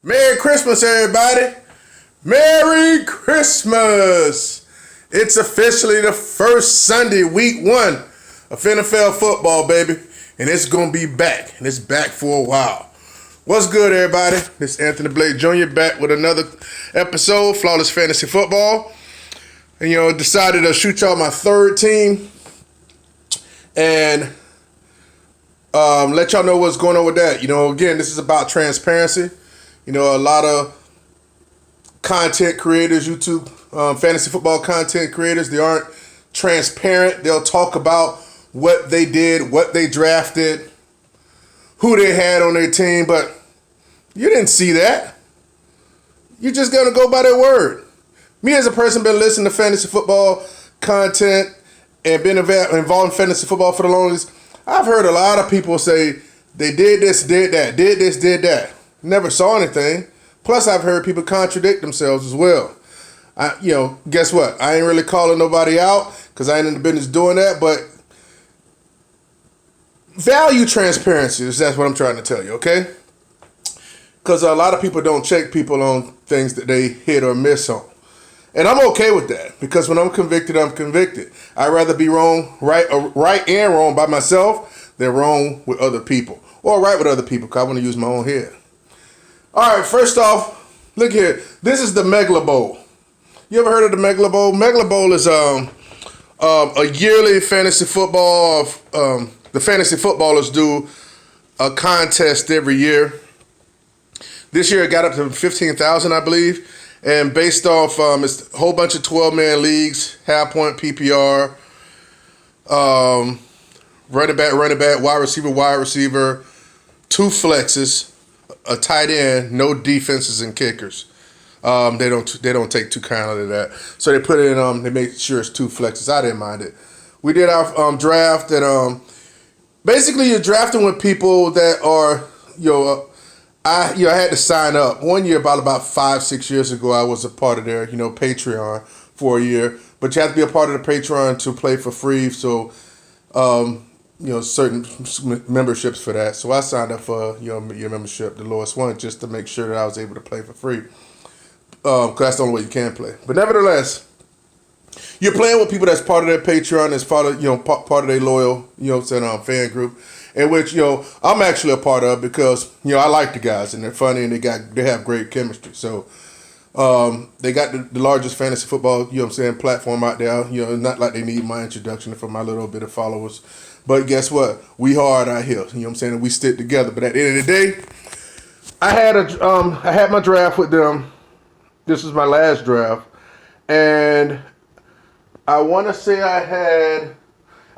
Merry Christmas, everybody. Merry Christmas. It's officially the first Sunday, week 1 of NFL football, baby. And it's going to be back. And it's back for a while. What's good, everybody? This is Anthony Blake Jr. back with another episode, Flawless Fantasy Football. And, decided to shoot y'all my third team. And let y'all know what's going on with that. Again, this is about transparency. A lot of content creators, YouTube, fantasy football content creators, they aren't transparent. They'll talk about what they did, what they drafted, who they had on their team, but you didn't see that. You're just going to go by their word. Me as a person, been listening to fantasy football content and been involved in fantasy football for the longest. I've heard a lot of people say they did this, did that, did this, did that. Never saw anything. Plus, I've heard people contradict themselves as well. Guess what? I ain't really calling nobody out because I ain't in the business doing that, but value transparency. That's what I'm trying to tell you, okay? Because a lot of people don't check people on things that they hit or miss on. And I'm okay with that because when I'm convicted, I'm convicted. I'd rather be wrong, right and wrong by myself than wrong with other people. Or right with other people because I want to use my own head. All right, first off, look here. This is the Megalabowl. You ever heard of the Megalabowl? Megalabowl is a yearly fantasy football. The fantasy footballers do a contest every year. This year it got up to 15,000, I believe. And based off, it's a whole bunch of 12-man leagues, half point PPR, running back, wide receiver, 2 flexes, a tight end, no defenses and kickers. They don't take too kindly to that. So they put it in. They make sure it's 2 flexes. I didn't mind it. We did our draft, and basically you're drafting with people that are I had to sign up. One year, about 5-6 years ago, I was a part of their Patreon for a year. But you have to be a part of the Patreon to play for free. So certain memberships for that. So I signed up for your membership, the lowest one, just to make sure that I was able to play for free. Because that's the only way you can play. But nevertheless, you're playing with people that's part of their Patreon, that's part of their loyal, fan group, in which I'm actually a part of because I like the guys and they're funny and they have great chemistry. So they got the largest fantasy football platform out there. It's not like they need my introduction for my little bit of followers. But guess what? We hard out here. And we stick together. But at the end of the day, I had my draft with them. This was my last draft. And I want to say I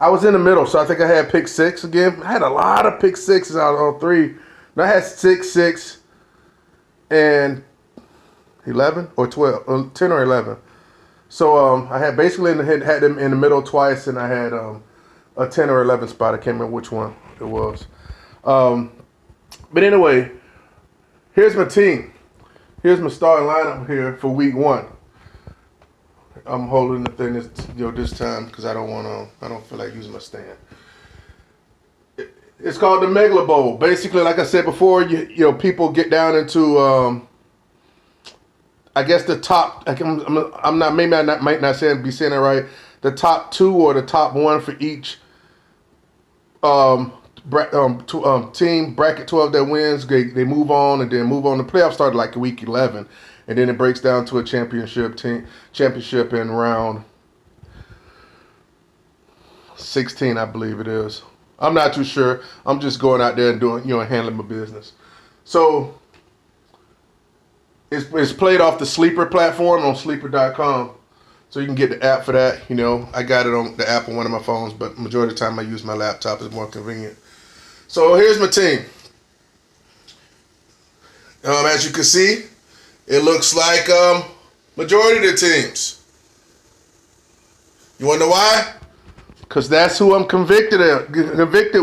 was in the middle. So I think I had pick 6 again. I had a lot of pick 6s out of 3. And I had 6, and 11 or 12, 10 or 11. So I had basically had them in the middle twice, and I had a 10 or 11 spot. I can't remember which one it was. But anyway, here's my team. Here's my starting lineup here for week 1. I'm holding the thing this time because I don't feel like using my stand. It's called the Megalabowl. Basically, like I said before, people get down into I guess the top. I'm not. Maybe I might not be saying it right. The top 2 or the top 1 for each team, bracket 12 that wins, they move on and then move on. The playoffs started like week 11, and then it breaks down to a championship in round 16, I believe it is. I'm not too sure. I'm just going out there and doing, handling my business. So it's played off the Sleeper platform on sleeper.com. So you can get the app for that. I got it on the app on one of my phones, but majority of the time I use my laptop. It's more convenient. So here's my team. As you can see, it looks like majority of the teams. You want to know why? Because that's who I'm convicted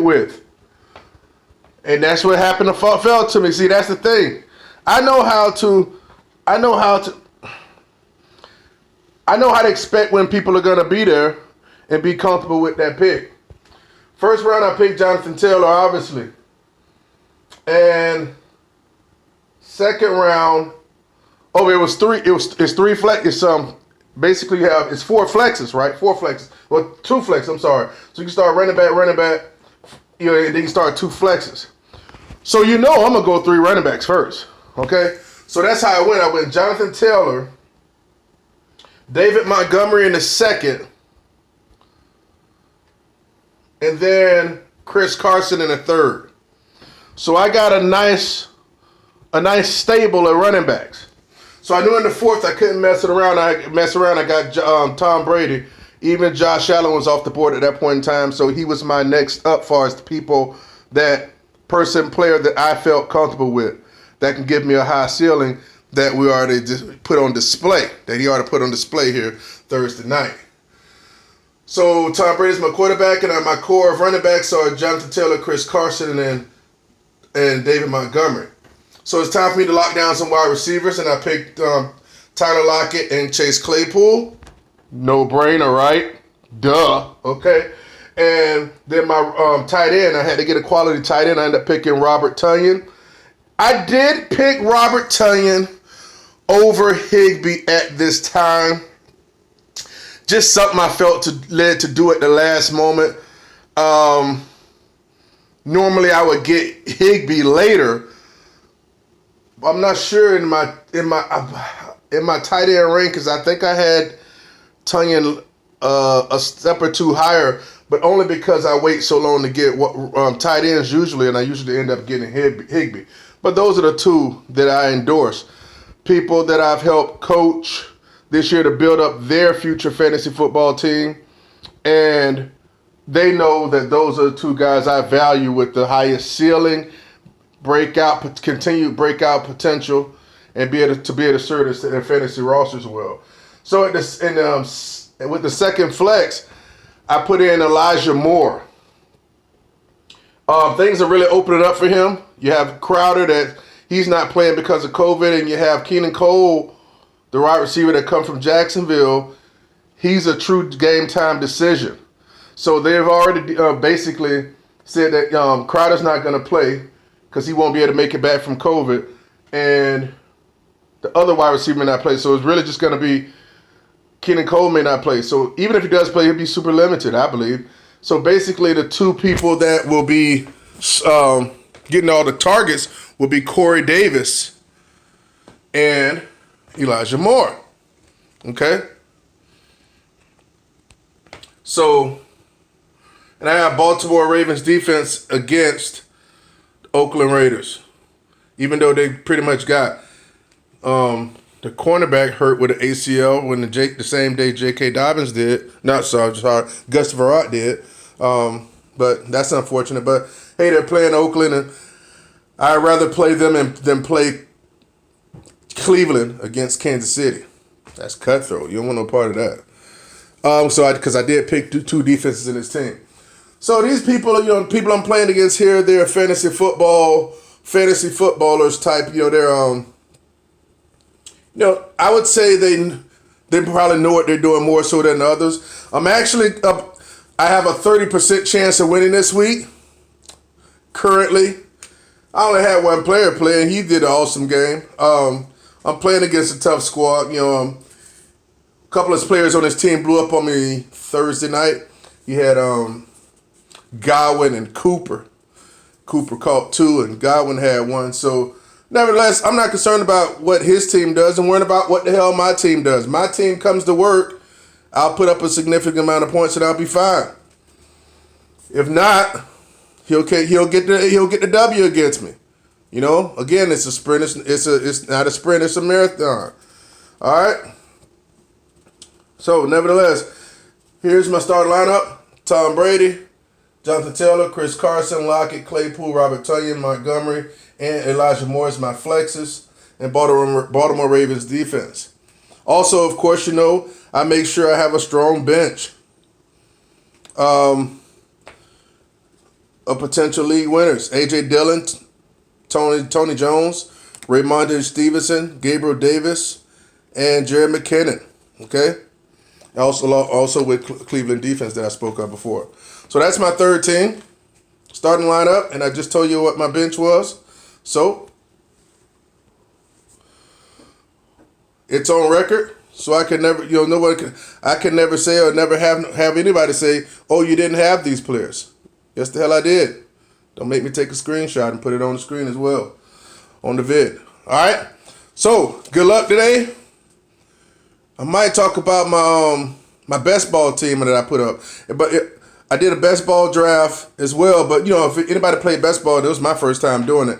with. And that's what happened to fell to me. See, that's the thing. I know how to expect when people are going to be there and be comfortable with that pick. First round, I picked Jonathan Taylor, obviously. And second round. Oh, it was three. It's three flex. It's basically you have it's four flexes, right? Four flexes. Well, two flexes. I'm sorry. So you can start running back. You know, and then you start two flexes. So I'm gonna go three running backs first. Okay. So that's how I went. I went Jonathan Taylor, David Montgomery in the second, and then Chris Carson in the third. So I got a nice stable of running backs. So I knew in the fourth I couldn't mess around. I got Tom Brady. Even Josh Allen was off the board at that point in time. So he was my next up far as the player that I felt comfortable with that can give me a high ceiling that we already just put on display. That he already put on display here Thursday night. So Tom Brady's my quarterback, and my core of running backs are Jonathan Taylor, Chris Carson, and David Montgomery. So it's time for me to lock down some wide receivers, and I picked Tyler Lockett and Chase Claypool. No brainer, right? Duh. Okay. And then my tight end, I had to get a quality tight end. I ended up picking Robert Tonyan. I did pick Robert Tonyan over Higbee at this time. Just something I felt led to do at the last moment. Normally I would get Higbee later. I'm not sure in my tight end rankings. I think I had Tonyan a step or two higher, but only because I wait so long to get tight ends usually, and I usually end up getting Higbee. But those are the two that I endorse. People that I've helped coach this year to build up their future fantasy football team, and they know that those are the two guys I value with the highest ceiling, continued breakout potential, and be able to serve their fantasy rosters well. So with the second flex, I put in Elijah Moore. Things are really opening up for him. You have Crowder that he's not playing because of COVID, and you have Keenan Cole, the wide receiver that comes from Jacksonville. He's a true game time decision. So they've already basically said that Crowder's not going to play because he won't be able to make it back from COVID, and the other wide receiver may not play. So it's really just going to be Keenan Cole may not play. So even if he does play, he'll be super limited, I believe. So basically the two people that will be getting all the targets will be Corey Davis and Elijah Moore. Okay? So, and I have Baltimore Ravens defense against Oakland Raiders. Even though they pretty much got the cornerback hurt with an ACL when the same day J.K. Dobbins did. Gus Verrett did. But that's unfortunate. But hey, they're playing Oakland, and I'd rather play them than play Cleveland against Kansas City. That's cutthroat. You don't want no part of that. Because I did pick two defenses in this team. So these people, people I'm playing against here, they're fantasy footballers type. They're I would say they probably know what they're doing more so than others. I'm actually I have a 30% chance of winning this week. Currently, I only had one player playing. He did an awesome game. I'm playing against a tough squad. A couple of players on this team blew up on me Thursday night. You had Godwin and Cooper. Cooper caught two, and Godwin had one. So, nevertheless, I'm not concerned about what his team does. I'm worried about what the hell my team does. My team comes to work, I'll put up a significant amount of points, and I'll be fine. If not, he'll get the W against me. Again, it's a sprint. It's not a sprint. It's a marathon. All right. So, nevertheless, here's my starting lineup: Tom Brady, Jonathan Taylor, Chris Carson, Lockett, Claypool, Robert Tonyan, Montgomery, and Elijah Moore is my flexes, and Baltimore Ravens defense. Also, of course, I make sure I have a strong bench of potential league winners: A.J. Dillon, Tony Jones, Ramondre Stevenson, Gabriel Davis, and Jerry McKinnon. Okay? Also with Cleveland defense that I spoke of before. So that's my third team. Starting lineup, and I just told you what my bench was. So It's on record, so I can never, I can never say or never have anybody say, "Oh, you didn't have these players." Yes, the hell I did. Don't make me take a screenshot and put it on the screen as well, on the vid. All right. So good luck today. I might talk about my best ball team that I put up, but I did a best ball draft as well. But if anybody played best ball, this was my first time doing it.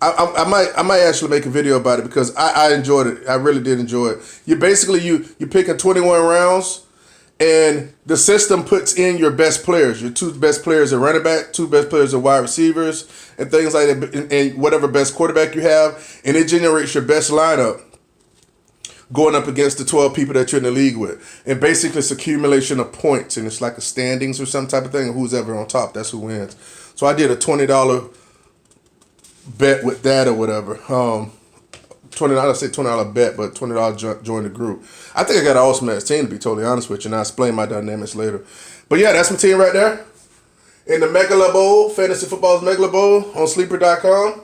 I might actually make a video about it because I enjoyed it. I really did enjoy it. You basically you're picking 21 rounds, and the system puts in your best players. Your 2 best players are running back, 2 best players are wide receivers, and things like that, and whatever best quarterback you have, and it generates your best lineup going up against the 12 people that you're in the league with. And basically it's accumulation of points, and it's like a standings or some type of thing, and who's ever on top, that's who wins. So I did a $20 bet with that or whatever. I say $20 bet, but $20 join the group. I think I got an awesome ass team, to be totally honest with you, and I'll explain my dynamics later. But yeah, that's my team right there. In the Megalabowl, Fantasy Football's Megalabowl on Sleeper.com.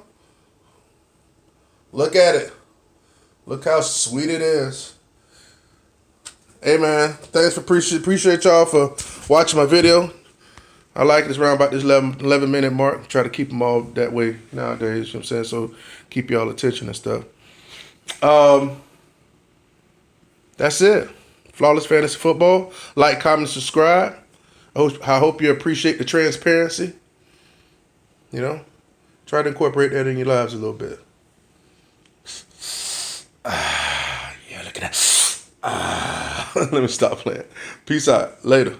Look at it. Look how sweet it is. Hey man, thanks for appreciate y'all for watching my video. I like this around about this 11 minute mark. Try to keep them all that way nowadays, you know what I'm saying? So keep y'all attention and stuff. That's it. Flawless Fantasy Football. Like, comment, subscribe. I hope you appreciate the transparency. Try to incorporate that in your lives a little bit. Yeah, look at that. Let me stop playing. Peace out. Later.